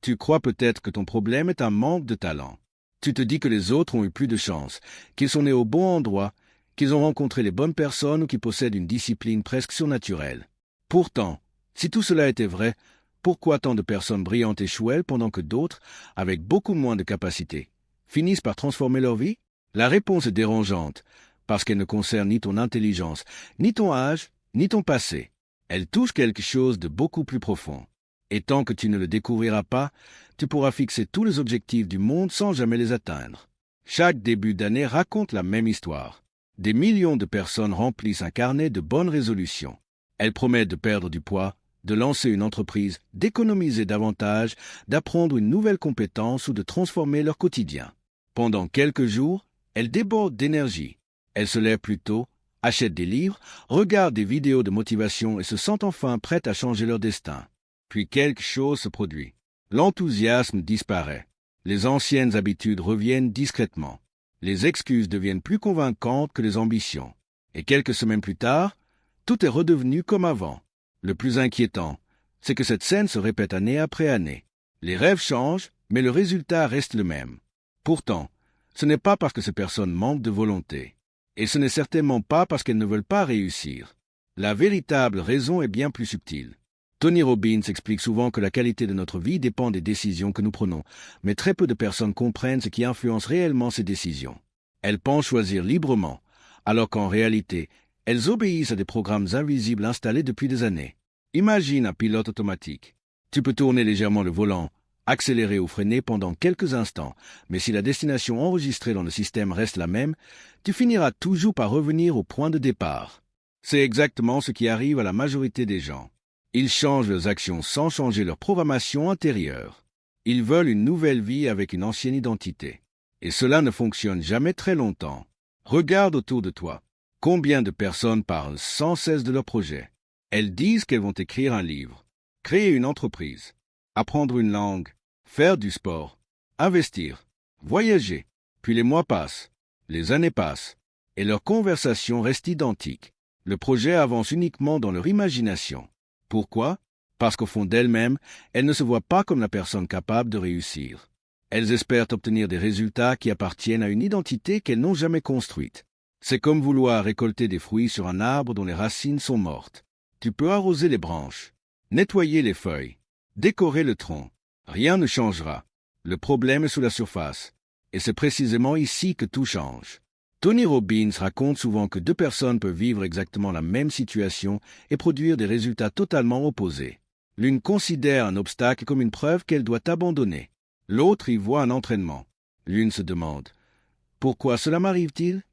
Tu crois peut-être que ton problème est un manque de talent. Tu te dis que les autres ont eu plus de chance, qu'ils sont nés au bon endroit, qu'ils ont rencontré les bonnes personnes ou qu'ils possèdent une discipline presque surnaturelle. Pourtant, si tout cela était vrai, pourquoi tant de personnes brillantes échouent pendant que d'autres, avec beaucoup moins de capacités, finissent par transformer leur vie? La réponse est dérangeante, parce qu'elle ne concerne ni ton intelligence, ni ton âge, ni ton passé. Elle touche quelque chose de beaucoup plus profond. Et tant que tu ne le découvriras pas, tu pourras fixer tous les objectifs du monde sans jamais les atteindre. Chaque début d'année raconte la même histoire. Des millions de personnes remplissent un carnet de bonnes résolutions. Elles promettent de perdre du poids, de lancer une entreprise, d'économiser davantage, d'apprendre une nouvelle compétence ou de transformer leur quotidien. Pendant quelques jours, elles débordent d'énergie. Elles se lèvent plus tôt, achètent des livres, regardent des vidéos de motivation et se sentent enfin prêtes à changer leur destin. Puis quelque chose se produit. L'enthousiasme disparaît. Les anciennes habitudes reviennent discrètement. Les excuses deviennent plus convaincantes que les ambitions. Et quelques semaines plus tard, tout est redevenu comme avant. Le plus inquiétant, c'est que cette scène se répète année après année. Les rêves changent, mais le résultat reste le même. Pourtant, ce n'est pas parce que ces personnes manquent de volonté. Et ce n'est certainement pas parce qu'elles ne veulent pas réussir. La véritable raison est bien plus subtile. Tony Robbins explique souvent que la qualité de notre vie dépend des décisions que nous prenons, mais très peu de personnes comprennent ce qui influence réellement ces décisions. Elles pensent choisir librement, alors qu'en réalité, elles obéissent à des programmes invisibles installés depuis des années. Imagine un pilote automatique. Tu peux tourner légèrement le volant, accélérer ou freiner pendant quelques instants, mais si la destination enregistrée dans le système reste la même, tu finiras toujours par revenir au point de départ. C'est exactement ce qui arrive à la majorité des gens. Ils changent leurs actions sans changer leur programmation intérieure. Ils veulent une nouvelle vie avec une ancienne identité. Et cela ne fonctionne jamais très longtemps. Regarde autour de toi. Combien de personnes parlent sans cesse de leurs projets? Elles disent qu'elles vont écrire un livre, créer une entreprise, apprendre une langue, faire du sport, investir, voyager. Puis les mois passent, les années passent, et leur conversation reste identique. Le projet avance uniquement dans leur imagination. Pourquoi? Parce qu'au fond d'elles-mêmes, elles ne se voient pas comme la personne capable de réussir. Elles espèrent obtenir des résultats qui appartiennent à une identité qu'elles n'ont jamais construite. C'est comme vouloir récolter des fruits sur un arbre dont les racines sont mortes. Tu peux arroser les branches, nettoyer les feuilles, décorer le tronc. Rien ne changera. Le problème est sous la surface. Et c'est précisément ici que tout change. Tony Robbins raconte souvent que deux personnes peuvent vivre exactement la même situation et produire des résultats totalement opposés. L'une considère un obstacle comme une preuve qu'elle doit abandonner. L'autre y voit un entraînement. L'une se demande « Pourquoi cela m'arrive-t-il »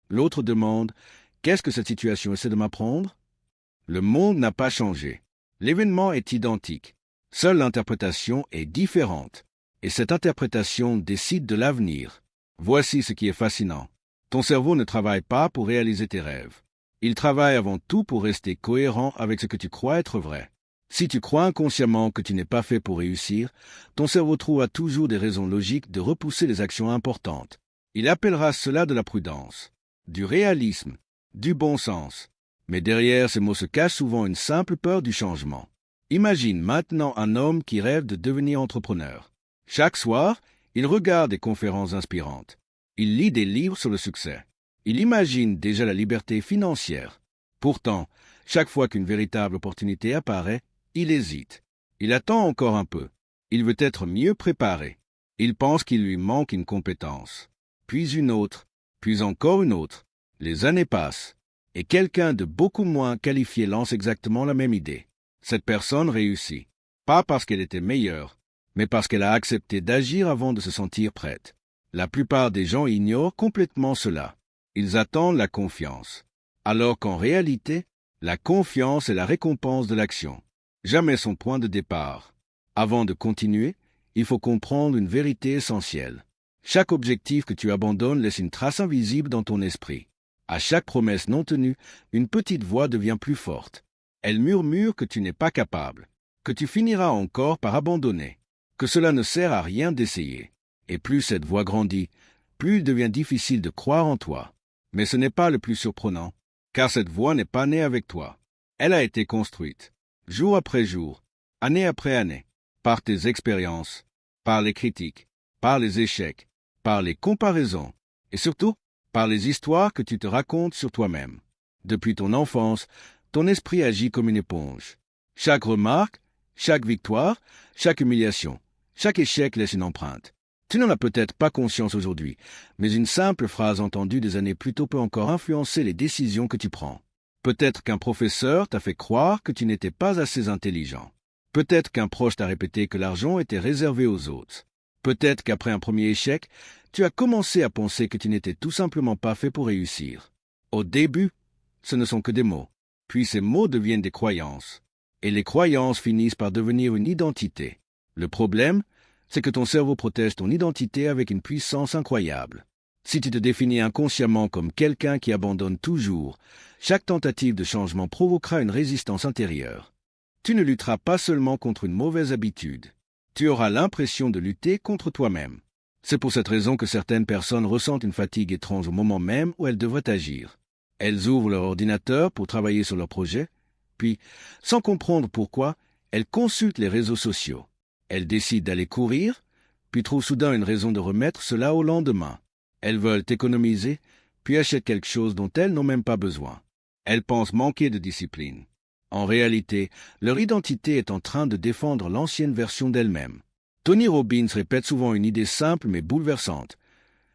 L'autre demande « Qu'est-ce que cette situation essaie de m'apprendre » Le monde n'a pas changé. L'événement est identique. Seule l'interprétation est différente. Et cette interprétation décide de l'avenir. Voici ce qui est fascinant. Ton cerveau ne travaille pas pour réaliser tes rêves. Il travaille avant tout pour rester cohérent avec ce que tu crois être vrai. Si tu crois inconsciemment que tu n'es pas fait pour réussir, ton cerveau trouvera toujours des raisons logiques de repousser les actions importantes. Il appellera cela de la prudence, du réalisme, du bon sens. Mais derrière ces mots se cache souvent une simple peur du changement. Imagine maintenant un homme qui rêve de devenir entrepreneur. Chaque soir, il regarde des conférences inspirantes. Il lit des livres sur le succès. Il imagine déjà la liberté financière. Pourtant, chaque fois qu'une véritable opportunité apparaît, il hésite. Il attend encore un peu. Il veut être mieux préparé. Il pense qu'il lui manque une compétence. Puis une autre, puis encore une autre. Les années passent, et quelqu'un de beaucoup moins qualifié lance exactement la même idée. Cette personne réussit, pas parce qu'elle était meilleure, mais parce qu'elle a accepté d'agir avant de se sentir prête. La plupart des gens ignorent complètement cela. Ils attendent la confiance, alors qu'en réalité, la confiance est la récompense de l'action, jamais son point de départ. Avant de continuer, il faut comprendre une vérité essentielle. Chaque objectif que tu abandonnes laisse une trace invisible dans ton esprit. À chaque promesse non tenue, une petite voix devient plus forte. Elle murmure que tu n'es pas capable, que tu finiras encore par abandonner, que cela ne sert à rien d'essayer. Et plus cette voix grandit, plus il devient difficile de croire en toi. Mais ce n'est pas le plus surprenant, car cette voix n'est pas née avec toi. Elle a été construite, jour après jour, année après année. par tes expériences, par les critiques, par les échecs, par les comparaisons, et surtout par les histoires que tu te racontes sur toi-même. Depuis ton enfance, ton esprit agit comme une éponge. Chaque remarque, chaque victoire, chaque humiliation, chaque échec laisse une empreinte. Tu n'en as peut-être pas conscience aujourd'hui, mais une simple phrase entendue des années plus tôt peut encore influencer les décisions que tu prends. Peut-être qu'un professeur t'a fait croire que tu n'étais pas assez intelligent. Peut-être qu'un proche t'a répété que l'argent était réservé aux autres. Peut-être qu'après un premier échec, tu as commencé à penser que tu n'étais tout simplement pas fait pour réussir. Au début, ce ne sont que des mots. Puis ces mots deviennent des croyances. Et les croyances finissent par devenir une identité. Le problème, c'est que ton cerveau protège ton identité avec une puissance incroyable. Si tu te définis inconsciemment comme quelqu'un qui abandonne toujours, chaque tentative de changement provoquera une résistance intérieure. Tu ne lutteras pas seulement contre une mauvaise habitude. Tu auras l'impression de lutter contre toi-même. C'est pour cette raison que certaines personnes ressentent une fatigue étrange au moment même où elles devraient agir. Elles ouvrent leur ordinateur pour travailler sur leur projet, puis, sans comprendre pourquoi, elles consultent les réseaux sociaux. Elles décident d'aller courir, puis trouvent soudain une raison de remettre cela au lendemain. Elles veulent économiser, puis achètent quelque chose dont elles n'ont même pas besoin. Elles pensent manquer de discipline. En réalité, leur identité est en train de défendre l'ancienne version d'elle-même. Tony Robbins répète souvent une idée simple mais bouleversante.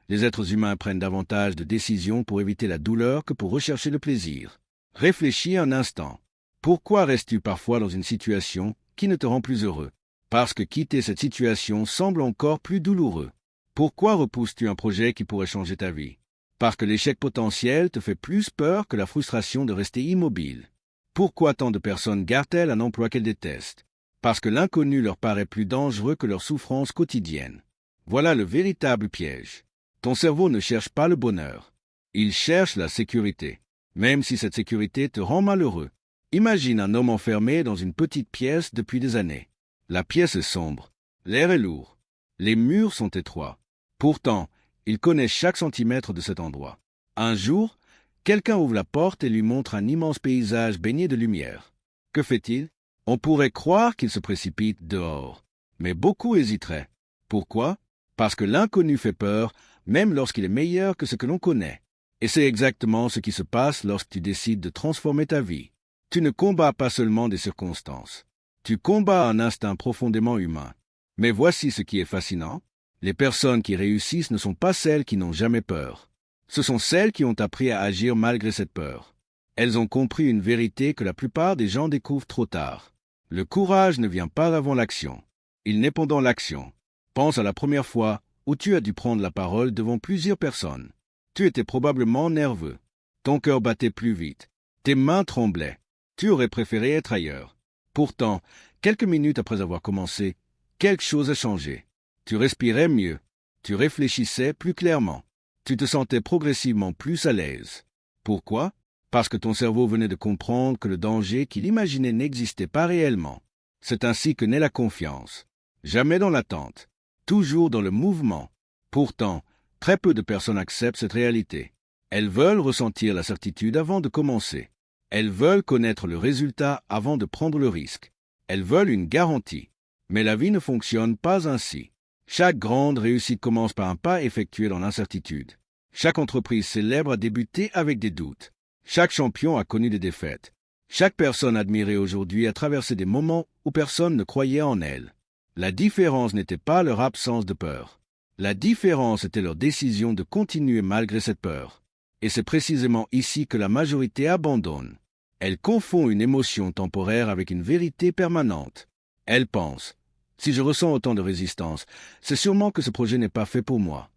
Les êtres humains prennent davantage de décisions pour éviter la douleur que pour rechercher le plaisir. Réfléchis un instant. Pourquoi restes-tu parfois dans une situation qui ne te rend plus heureux? Parce que quitter cette situation semble encore plus douloureux. Pourquoi repousses-tu un projet qui pourrait changer ta vie? Parce que l'échec potentiel te fait plus peur que la frustration de rester immobile. Pourquoi tant de personnes gardent-elles un emploi qu'elles détestent? Parce que l'inconnu leur paraît plus dangereux que leur souffrance quotidienne. Voilà le véritable piège. Ton cerveau ne cherche pas le bonheur. Il cherche la sécurité, même si cette sécurité te rend malheureux. Imagine un homme enfermé dans une petite pièce depuis des années. La pièce est sombre, l'air est lourd, les murs sont étroits. Pourtant, il connaît chaque centimètre de cet endroit. Un jour, quelqu'un ouvre la porte et lui montre un immense paysage baigné de lumière. Que fait-il? On pourrait croire qu'il se précipite dehors, mais beaucoup hésiteraient. Pourquoi? Parce que l'inconnu fait peur, même lorsqu'il est meilleur que ce que l'on connaît. Et c'est exactement ce qui se passe lorsque tu décides de transformer ta vie. Tu ne combats pas seulement des circonstances. Tu combats un instinct profondément humain. Mais voici ce qui est fascinant. Les personnes qui réussissent ne sont pas celles qui n'ont jamais peur. Ce sont celles qui ont appris à agir malgré cette peur. Elles ont compris une vérité que la plupart des gens découvrent trop tard. Le courage ne vient pas avant l'action. Il naît pendant l'action. Pense à la première fois où tu as dû prendre la parole devant plusieurs personnes. Tu étais probablement nerveux. Ton cœur battait plus vite. Tes mains tremblaient. Tu aurais préféré être ailleurs. Pourtant, quelques minutes après avoir commencé, quelque chose a changé. Tu respirais mieux. Tu réfléchissais plus clairement. Tu te sentais progressivement plus à l'aise. Pourquoi? Parce que ton cerveau venait de comprendre que le danger qu'il imaginait n'existait pas réellement. C'est ainsi que naît la confiance. Jamais dans l'attente. Toujours dans le mouvement. Pourtant, très peu de personnes acceptent cette réalité. Elles veulent ressentir la certitude avant de commencer. Elles veulent connaître le résultat avant de prendre le risque. Elles veulent une garantie. Mais la vie ne fonctionne pas ainsi. Chaque grande réussite commence par un pas effectué dans l'incertitude. Chaque entreprise célèbre a débuté avec des doutes. Chaque champion a connu des défaites. Chaque personne admirée aujourd'hui a traversé des moments où personne ne croyait en elle. La différence n'était pas leur absence de peur. La différence était leur décision de continuer malgré cette peur. Et c'est précisément ici que la majorité abandonne. Elle confond une émotion temporaire avec une vérité permanente. Elle pense, si je ressens autant de résistance, c'est sûrement que ce projet n'est pas fait pour moi.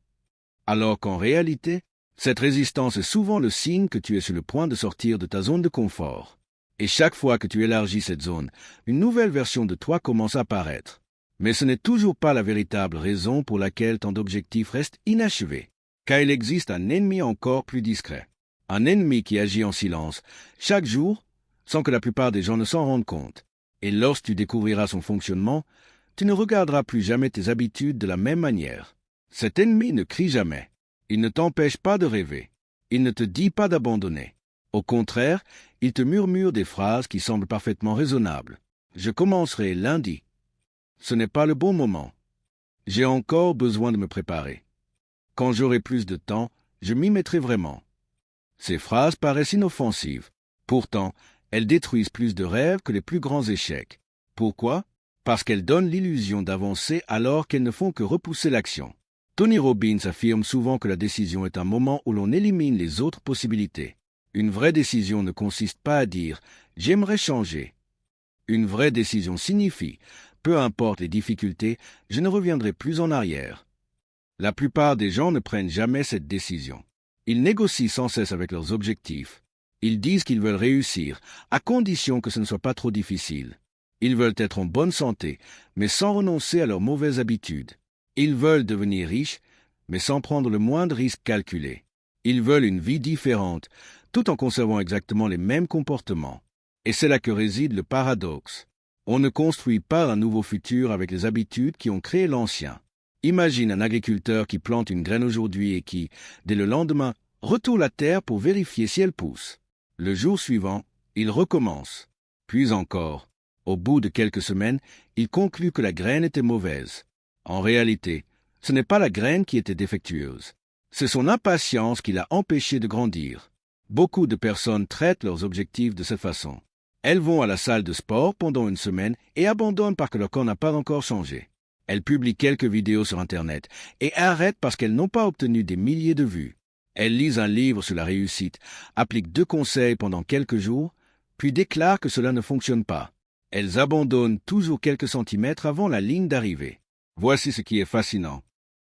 Alors qu'en réalité, cette résistance est souvent le signe que tu es sur le point de sortir de ta zone de confort. Et chaque fois que tu élargis cette zone, une nouvelle version de toi commence à apparaître. Mais ce n'est toujours pas la véritable raison pour laquelle tant d'objectifs restent inachevés. Car il existe un ennemi encore plus discret. Un ennemi qui agit en silence, chaque jour, sans que la plupart des gens ne s'en rendent compte. Et lorsque tu découvriras son fonctionnement, tu ne regarderas plus jamais tes habitudes de la même manière. Cet ennemi ne crie jamais. Il ne t'empêche pas de rêver. Il ne te dit pas d'abandonner. Au contraire, il te murmure des phrases qui semblent parfaitement raisonnables. Je commencerai lundi. Ce n'est pas le bon moment. J'ai encore besoin de me préparer. Quand j'aurai plus de temps, je m'y mettrai vraiment. Ces phrases paraissent inoffensives. Pourtant, elles détruisent plus de rêves que les plus grands échecs. Pourquoi? Parce qu'elles donnent l'illusion d'avancer alors qu'elles ne font que repousser l'action. Tony Robbins affirme souvent que la décision est un moment où l'on élimine les autres possibilités. Une vraie décision ne consiste pas à dire « j'aimerais changer ». Une vraie décision signifie « peu importe les difficultés, je ne reviendrai plus en arrière ». La plupart des gens ne prennent jamais cette décision. Ils négocient sans cesse avec leurs objectifs. Ils disent qu'ils veulent réussir, à condition que ce ne soit pas trop difficile. Ils veulent être en bonne santé, mais sans renoncer à leurs mauvaises habitudes. Ils veulent devenir riches, mais sans prendre le moindre risque calculé. Ils veulent une vie différente, tout en conservant exactement les mêmes comportements. Et c'est là que réside le paradoxe. On ne construit pas un nouveau futur avec les habitudes qui ont créé l'ancien. Imagine un agriculteur qui plante une graine aujourd'hui et qui, dès le lendemain, retourne la terre pour vérifier si elle pousse. Le jour suivant, il recommence. Puis encore. Au bout de quelques semaines, il conclut que la graine était mauvaise. En réalité, ce n'est pas la graine qui était défectueuse. C'est son impatience qui l'a empêché de grandir. Beaucoup de personnes traitent leurs objectifs de cette façon. Elles vont à la salle de sport pendant une semaine et abandonnent parce que leur corps n'a pas encore changé. Elles publient quelques vidéos sur Internet et arrêtent parce qu'elles n'ont pas obtenu des milliers de vues. Elles lisent un livre sur la réussite, appliquent 2 conseils pendant quelques jours, puis déclarent que cela ne fonctionne pas. Elles abandonnent toujours quelques centimètres avant la ligne d'arrivée. Voici ce qui est fascinant.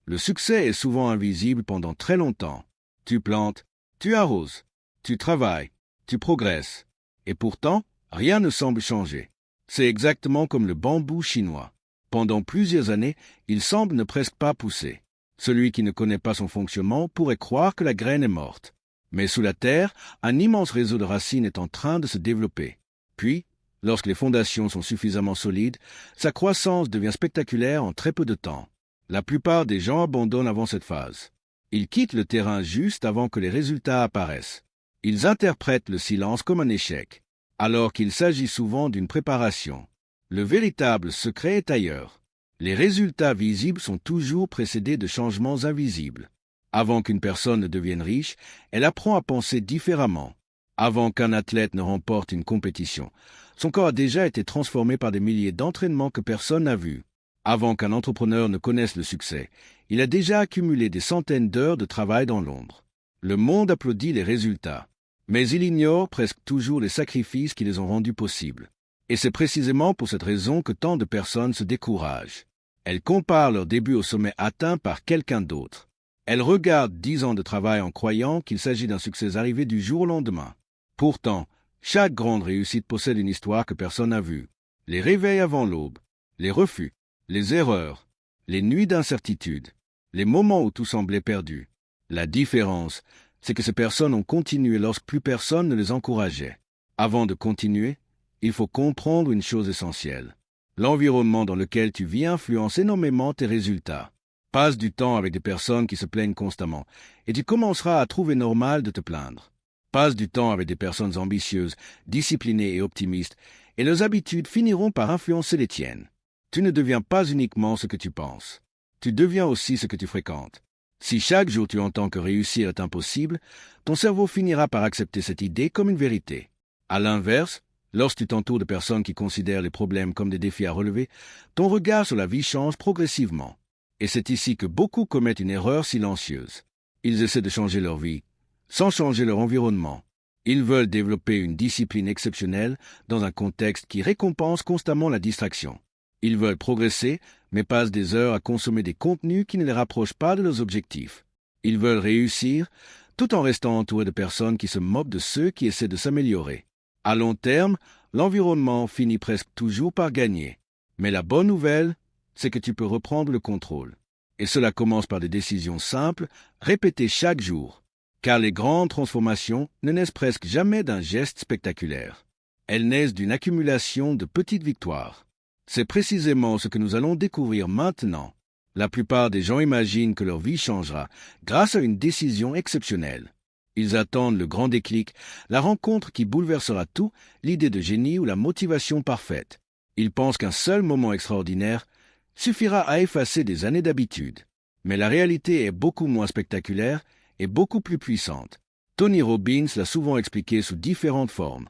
Le succès est souvent invisible pendant très longtemps. Tu plantes, tu arroses, tu travailles, tu progresses. Et pourtant, rien ne semble changer. C'est exactement comme le bambou chinois. Pendant plusieurs années, il semble ne presque pas pousser. Celui qui ne connaît pas son fonctionnement pourrait croire que la graine est morte. Mais sous la terre, un immense réseau de racines est en train de se développer. Puis, lorsque les fondations sont suffisamment solides, sa croissance devient spectaculaire en très peu de temps. La plupart des gens abandonnent avant cette phase. Ils quittent le terrain juste avant que les résultats apparaissent. Ils interprètent le silence comme un échec, alors qu'il s'agit souvent d'une préparation. Le véritable secret est ailleurs. Les résultats visibles sont toujours précédés de changements invisibles. Avant qu'une personne ne devienne riche, elle apprend à penser différemment. Avant qu'un athlète ne remporte une compétition, son corps a déjà été transformé par des milliers d'entraînements que personne n'a vus. Avant qu'un entrepreneur ne connaisse le succès, il a déjà accumulé des centaines d'heures de travail dans l'ombre. Le monde applaudit les résultats, mais il ignore presque toujours les sacrifices qui les ont rendus possibles. Et c'est précisément pour cette raison que tant de personnes se découragent. Elles comparent leur début au sommet atteint par quelqu'un d'autre. Elles regardent 10 ans de travail en croyant qu'il s'agit d'un succès arrivé du jour au lendemain. Pourtant, chaque grande réussite possède une histoire que personne n'a vue. Les réveils avant l'aube, les refus, les erreurs, les nuits d'incertitude, les moments où tout semblait perdu. La différence, c'est que ces personnes ont continué lorsque plus personne ne les encourageait. Avant de continuer, il faut comprendre une chose essentielle. L'environnement dans lequel tu vis influence énormément tes résultats. Passe du temps avec des personnes qui se plaignent constamment, et tu commenceras à trouver normal de te plaindre. Passe du temps avec des personnes ambitieuses, disciplinées et optimistes, et leurs habitudes finiront par influencer les tiennes. Tu ne deviens pas uniquement ce que tu penses. Tu deviens aussi ce que tu fréquentes. Si chaque jour tu entends que réussir est impossible, ton cerveau finira par accepter cette idée comme une vérité. À l'inverse, lorsque tu t'entoures de personnes qui considèrent les problèmes comme des défis à relever, ton regard sur la vie change progressivement. Et c'est ici que beaucoup commettent une erreur silencieuse. Ils essaient de changer leur vie, sans changer leur environnement. Ils veulent développer une discipline exceptionnelle dans un contexte qui récompense constamment la distraction. Ils veulent progresser, mais passent des heures à consommer des contenus qui ne les rapprochent pas de leurs objectifs. Ils veulent réussir, tout en restant entourés de personnes qui se moquent de ceux qui essaient de s'améliorer. À long terme, l'environnement finit presque toujours par gagner. Mais la bonne nouvelle, c'est que tu peux reprendre le contrôle. Et cela commence par des décisions simples, répétées chaque jour. Car les grandes transformations ne naissent presque jamais d'un geste spectaculaire. Elles naissent d'une accumulation de petites victoires. C'est précisément ce que nous allons découvrir maintenant. La plupart des gens imaginent que leur vie changera grâce à une décision exceptionnelle. Ils attendent le grand déclic, la rencontre qui bouleversera tout, l'idée de génie ou la motivation parfaite. Ils pensent qu'un seul moment extraordinaire, suffira à effacer des années d'habitude. Mais la réalité est beaucoup moins spectaculaire et beaucoup plus puissante. Tony Robbins l'a souvent expliqué sous différentes formes.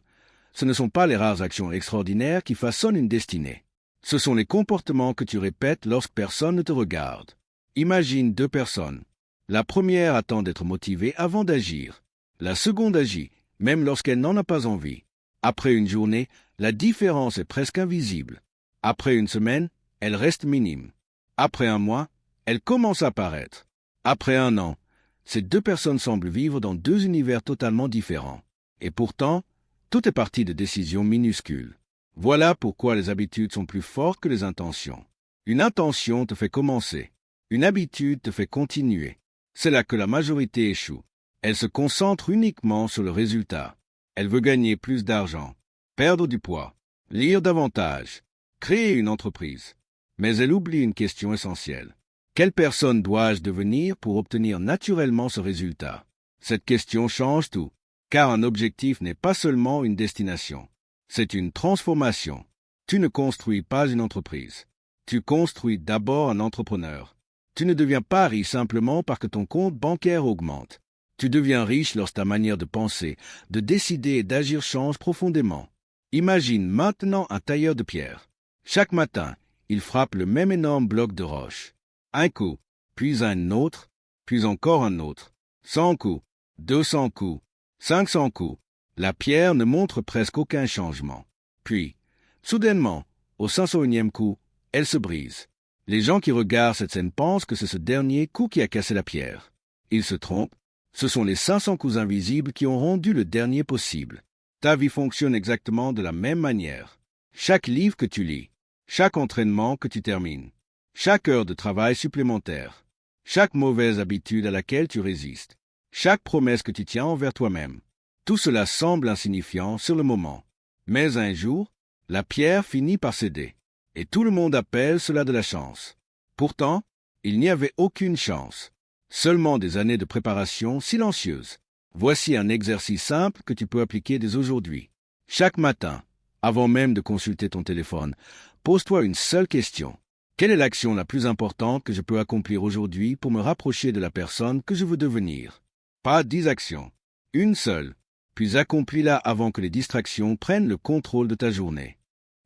Ce ne sont pas les rares actions extraordinaires qui façonnent une destinée. Ce sont les comportements que tu répètes lorsque personne ne te regarde. Imagine 2 personnes. La première attend d'être motivée avant d'agir. La seconde agit, même lorsqu'elle n'en a pas envie. Après une journée, la différence est presque invisible. Après une semaine, elle reste minime. Après un mois, elle commence à paraître. Après un an, ces 2 personnes semblent vivre dans 2 univers totalement différents. Et pourtant, tout est parti de décisions minuscules. Voilà pourquoi les habitudes sont plus fortes que les intentions. Une intention te fait commencer. Une habitude te fait continuer. C'est là que la majorité échoue. Elle se concentre uniquement sur le résultat. Elle veut gagner plus d'argent, perdre du poids, lire davantage, créer une entreprise. Mais elle oublie une question essentielle. Quelle personne dois-je devenir pour obtenir naturellement ce résultat? Cette question change tout, car un objectif n'est pas seulement une destination. C'est une transformation. Tu ne construis pas une entreprise. Tu construis d'abord un entrepreneur. Tu ne deviens pas riche simplement parce que ton compte bancaire augmente. Tu deviens riche lorsque ta manière de penser, de décider et d'agir change profondément. Imagine maintenant un tailleur de pierre. Chaque matin, il frappe le même énorme bloc de roche. Un coup, puis un autre, puis encore un autre. 100 coups, 200 coups, 500 coups. La pierre ne montre presque aucun changement. Puis, soudainement, au 501e coup, elle se brise. Les gens qui regardent cette scène pensent que c'est ce dernier coup qui a cassé la pierre. Ils se trompent. Ce sont les 500 coups invisibles qui ont rendu le dernier possible. Ta vie fonctionne exactement de la même manière. Chaque livre que tu lis, chaque entraînement que tu termines, chaque heure de travail supplémentaire, chaque mauvaise habitude à laquelle tu résistes, chaque promesse que tu tiens envers toi-même, tout cela semble insignifiant sur le moment. Mais un jour, la pierre finit par céder, et tout le monde appelle cela de la chance. Pourtant, il n'y avait aucune chance, seulement des années de préparation silencieuse. Voici un exercice simple que tu peux appliquer dès aujourd'hui. Chaque matin, avant même de consulter ton téléphone, pose-toi une seule question. Quelle est l'action la plus importante que je peux accomplir aujourd'hui pour me rapprocher de la personne que je veux devenir? Pas 10 actions, une seule, puis accomplis-la avant que les distractions prennent le contrôle de ta journée.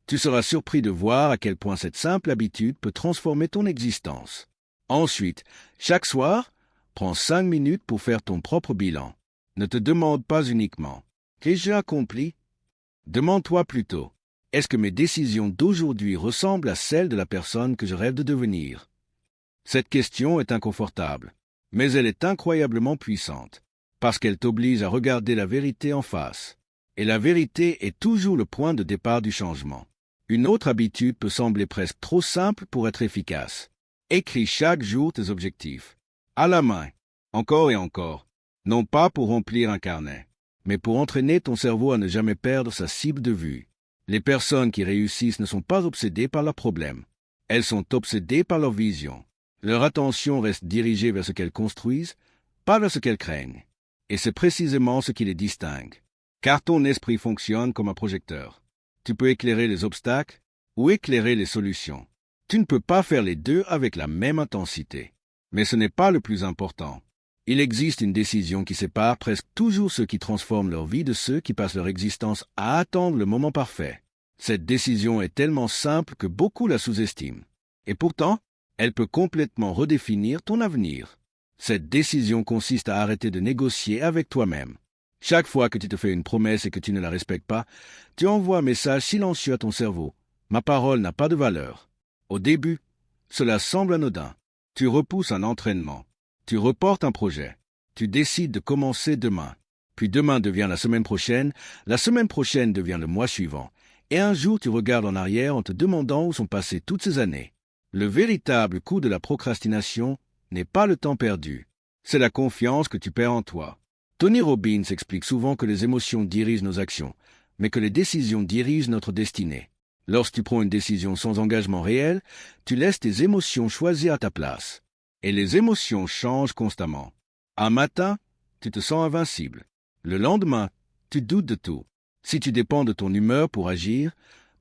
Tu seras surpris de voir à quel point cette simple habitude peut transformer ton existence. Ensuite, chaque soir, prends 5 minutes pour faire ton propre bilan. Ne te demande pas uniquement « Qu'ai-je accompli ?» Demande-toi plutôt « Est-ce que mes décisions d'aujourd'hui ressemblent à celles de la personne que je rêve de devenir ?» Cette question est inconfortable, mais elle est incroyablement puissante, parce qu'elle t'oblige à regarder la vérité en face. Et la vérité est toujours le point de départ du changement. Une autre habitude peut sembler presque trop simple pour être efficace. Écris chaque jour tes objectifs, à la main, encore et encore, non pas pour remplir un carnet, mais pour entraîner ton cerveau à ne jamais perdre sa cible de vue. Les personnes qui réussissent ne sont pas obsédées par leurs problèmes. Elles sont obsédées par leur vision. Leur attention reste dirigée vers ce qu'elles construisent, pas vers ce qu'elles craignent. Et c'est précisément ce qui les distingue. Car ton esprit fonctionne comme un projecteur. Tu peux éclairer les obstacles ou éclairer les solutions. Tu ne peux pas faire les deux avec la même intensité. Mais ce n'est pas le plus important. Il existe une décision qui sépare presque toujours ceux qui transforment leur vie de ceux qui passent leur existence à attendre le moment parfait. Cette décision est tellement simple que beaucoup la sous-estiment. Et pourtant, elle peut complètement redéfinir ton avenir. Cette décision consiste à arrêter de négocier avec toi-même. Chaque fois que tu te fais une promesse et que tu ne la respectes pas, tu envoies un message silencieux à ton cerveau. Ma parole n'a pas de valeur. Au début, cela semble anodin. Tu repousses un entraînement. Tu reportes un projet. Tu décides de commencer demain. Puis demain devient la semaine prochaine devient le mois suivant. Et un jour tu regardes en arrière en te demandant où sont passées toutes ces années. Le véritable coût de la procrastination n'est pas le temps perdu. C'est la confiance que tu perds en toi. Tony Robbins explique souvent que les émotions dirigent nos actions, mais que les décisions dirigent notre destinée. Lorsque tu prends une décision sans engagement réel, tu laisses tes émotions choisir à ta place. Et les émotions changent constamment. Un matin, tu te sens invincible. Le lendemain, tu doutes de tout. Si tu dépends de ton humeur pour agir,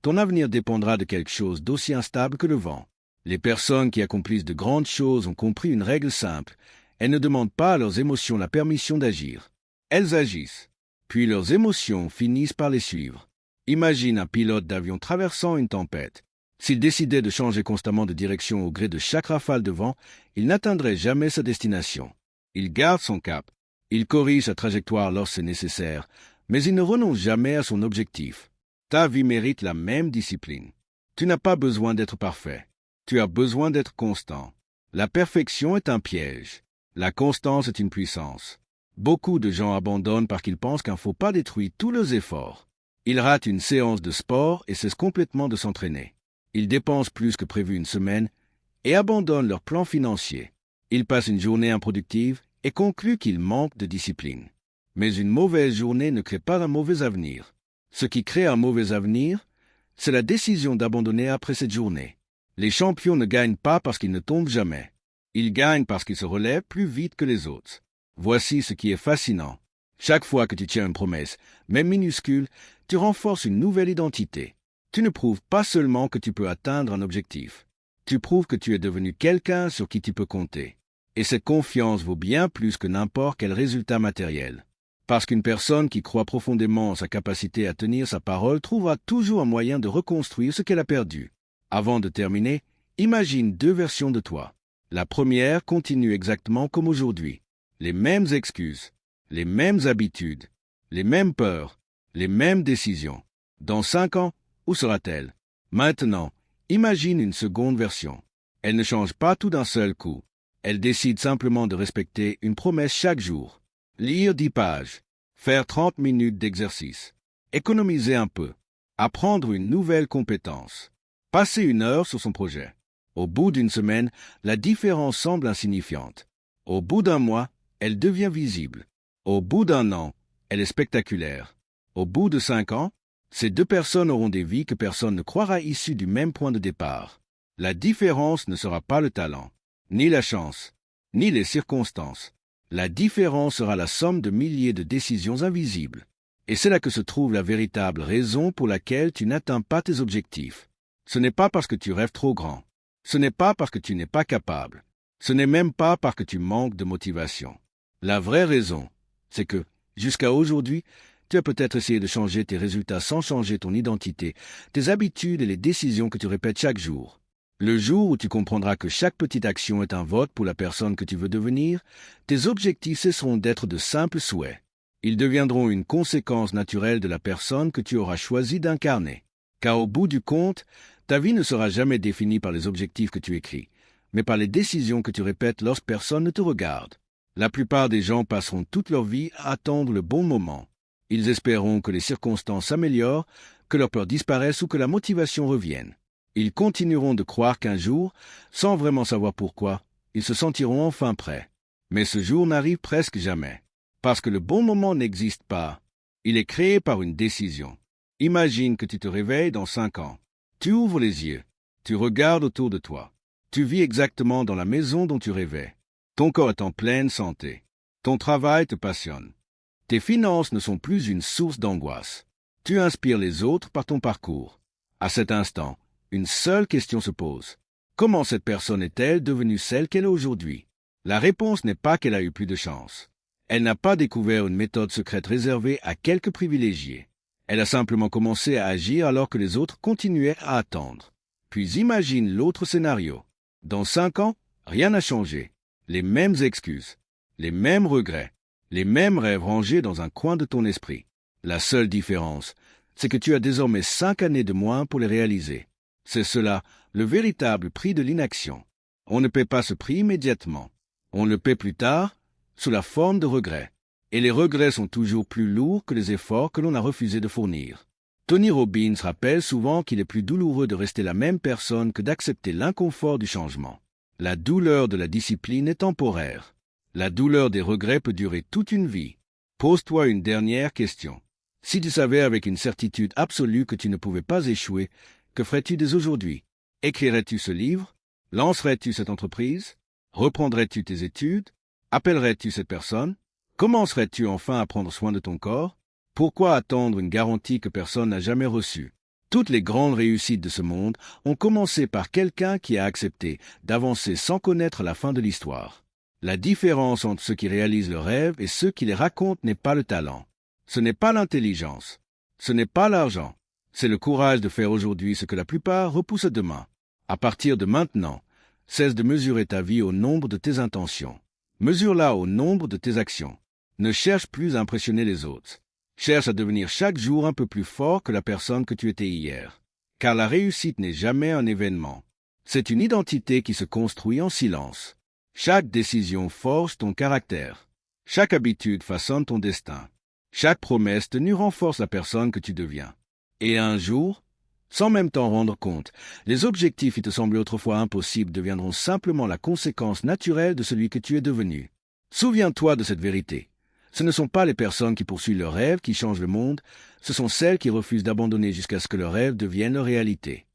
ton avenir dépendra de quelque chose d'aussi instable que le vent. Les personnes qui accomplissent de grandes choses ont compris une règle simple. Elles ne demandent pas à leurs émotions la permission d'agir. Elles agissent. Puis leurs émotions finissent par les suivre. Imagine un pilote d'avion traversant une tempête. S'il décidait de changer constamment de direction au gré de chaque rafale de vent, il n'atteindrait jamais sa destination. Il garde son cap. Il corrige sa trajectoire lorsque c'est nécessaire, mais il ne renonce jamais à son objectif. Ta vie mérite la même discipline. Tu n'as pas besoin d'être parfait. Tu as besoin d'être constant. La perfection est un piège. La constance est une puissance. Beaucoup de gens abandonnent parce qu'ils pensent qu'un faux pas détruit tous leurs efforts. Ils ratent une séance de sport et cessent complètement de s'entraîner. Ils dépensent plus que prévu une semaine et abandonnent leur plan financier. Ils passent une journée improductive et concluent qu'ils manquent de discipline. Mais une mauvaise journée ne crée pas un mauvais avenir. Ce qui crée un mauvais avenir, c'est la décision d'abandonner après cette journée. Les champions ne gagnent pas parce qu'ils ne tombent jamais. Ils gagnent parce qu'ils se relèvent plus vite que les autres. Voici ce qui est fascinant. Chaque fois que tu tiens une promesse, même minuscule, tu renforces une nouvelle identité. Tu ne prouves pas seulement que tu peux atteindre un objectif. Tu prouves que tu es devenu quelqu'un sur qui tu peux compter. Et cette confiance vaut bien plus que n'importe quel résultat matériel. Parce qu'une personne qui croit profondément en sa capacité à tenir sa parole trouvera toujours un moyen de reconstruire ce qu'elle a perdu. Avant de terminer, imagine 2 versions de toi. La première continue exactement comme aujourd'hui. Les mêmes excuses, les mêmes habitudes, les mêmes peurs, les mêmes décisions. Dans 5 ans, où sera-t-elle? Maintenant, imagine une seconde version. Elle ne change pas tout d'un seul coup. Elle décide simplement de respecter une promesse chaque jour. Lire 10 pages, faire 30 minutes d'exercice, économiser un peu, apprendre une nouvelle compétence, passer 1 heure sur son projet. Au bout d'une semaine, la différence semble insignifiante. Au bout d'un mois, elle devient visible. Au bout d'1 an, elle est spectaculaire. Au bout de 5 ans, ces 2 personnes auront des vies que personne ne croira issues du même point de départ. La différence ne sera pas le talent, ni la chance, ni les circonstances. La différence sera la somme de milliers de décisions invisibles. Et c'est là que se trouve la véritable raison pour laquelle tu n'atteins pas tes objectifs. Ce n'est pas parce que tu rêves trop grand. Ce n'est pas parce que tu n'es pas capable. Ce n'est même pas parce que tu manques de motivation. La vraie raison, c'est que, jusqu'à aujourd'hui, tu as peut-être essayé de changer tes résultats sans changer ton identité, tes habitudes et les décisions que tu répètes chaque jour. Le jour où tu comprendras que chaque petite action est un vote pour la personne que tu veux devenir, tes objectifs cesseront d'être de simples souhaits. Ils deviendront une conséquence naturelle de la personne que tu auras choisi d'incarner. Car au bout du compte, ta vie ne sera jamais définie par les objectifs que tu écris, mais par les décisions que tu répètes lorsque personne ne te regarde. La plupart des gens passeront toute leur vie à attendre le bon moment. Ils espéreront que les circonstances s'améliorent, que leur peur disparaisse ou que la motivation revienne. Ils continueront de croire qu'un jour, sans vraiment savoir pourquoi, ils se sentiront enfin prêts. Mais ce jour n'arrive presque jamais. Parce que le bon moment n'existe pas. Il est créé par une décision. Imagine que tu te réveilles dans 5 ans. Tu ouvres les yeux. Tu regardes autour de toi. Tu vis exactement dans la maison dont tu rêvais. Ton corps est en pleine santé. Ton travail te passionne. Tes finances ne sont plus une source d'angoisse. Tu inspires les autres par ton parcours. À cet instant, une seule question se pose. Comment cette personne est-elle devenue celle qu'elle est aujourd'hui? La réponse n'est pas qu'elle a eu plus de chance. Elle n'a pas découvert une méthode secrète réservée à quelques privilégiés. Elle a simplement commencé à agir alors que les autres continuaient à attendre. Puis imagine l'autre scénario. Dans 5 ans, rien n'a changé. Les mêmes excuses, les mêmes regrets, les mêmes rêves rangés dans un coin de ton esprit. La seule différence, c'est que tu as désormais 5 années de moins pour les réaliser. C'est cela, le véritable prix de l'inaction. On ne paie pas ce prix immédiatement. On le paie plus tard, sous la forme de regrets. Et les regrets sont toujours plus lourds que les efforts que l'on a refusé de fournir. Tony Robbins rappelle souvent qu'il est plus douloureux de rester la même personne que d'accepter l'inconfort du changement. La douleur de la discipline est temporaire. La douleur des regrets peut durer toute une vie. Pose-toi une dernière question. Si tu savais avec une certitude absolue que tu ne pouvais pas échouer, que ferais-tu dès aujourd'hui? Écrirais-tu ce livre? Lancerais-tu cette entreprise? Reprendrais-tu tes études? Appellerais-tu cette personne? Commencerais-tu enfin à prendre soin de ton corps? Pourquoi attendre une garantie que personne n'a jamais reçue? Toutes les grandes réussites de ce monde ont commencé par quelqu'un qui a accepté d'avancer sans connaître la fin de l'histoire. La différence entre ceux qui réalisent le rêve et ceux qui les racontent n'est pas le talent. Ce n'est pas l'intelligence. Ce n'est pas l'argent. C'est le courage de faire aujourd'hui ce que la plupart repoussent demain. À partir de maintenant, cesse de mesurer ta vie au nombre de tes intentions. Mesure-la au nombre de tes actions. Ne cherche plus à impressionner les autres. Cherche à devenir chaque jour un peu plus fort que la personne que tu étais hier. Car la réussite n'est jamais un événement. C'est une identité qui se construit en silence. Chaque décision forge ton caractère. Chaque habitude façonne ton destin. Chaque promesse tenue renforce la personne que tu deviens. Et un jour, sans même t'en rendre compte, les objectifs qui te semblaient autrefois impossibles deviendront simplement la conséquence naturelle de celui que tu es devenu. Souviens-toi de cette vérité. Ce ne sont pas les personnes qui poursuivent leurs rêves qui changent le monde, ce sont celles qui refusent d'abandonner jusqu'à ce que leurs rêves deviennent leur réalité.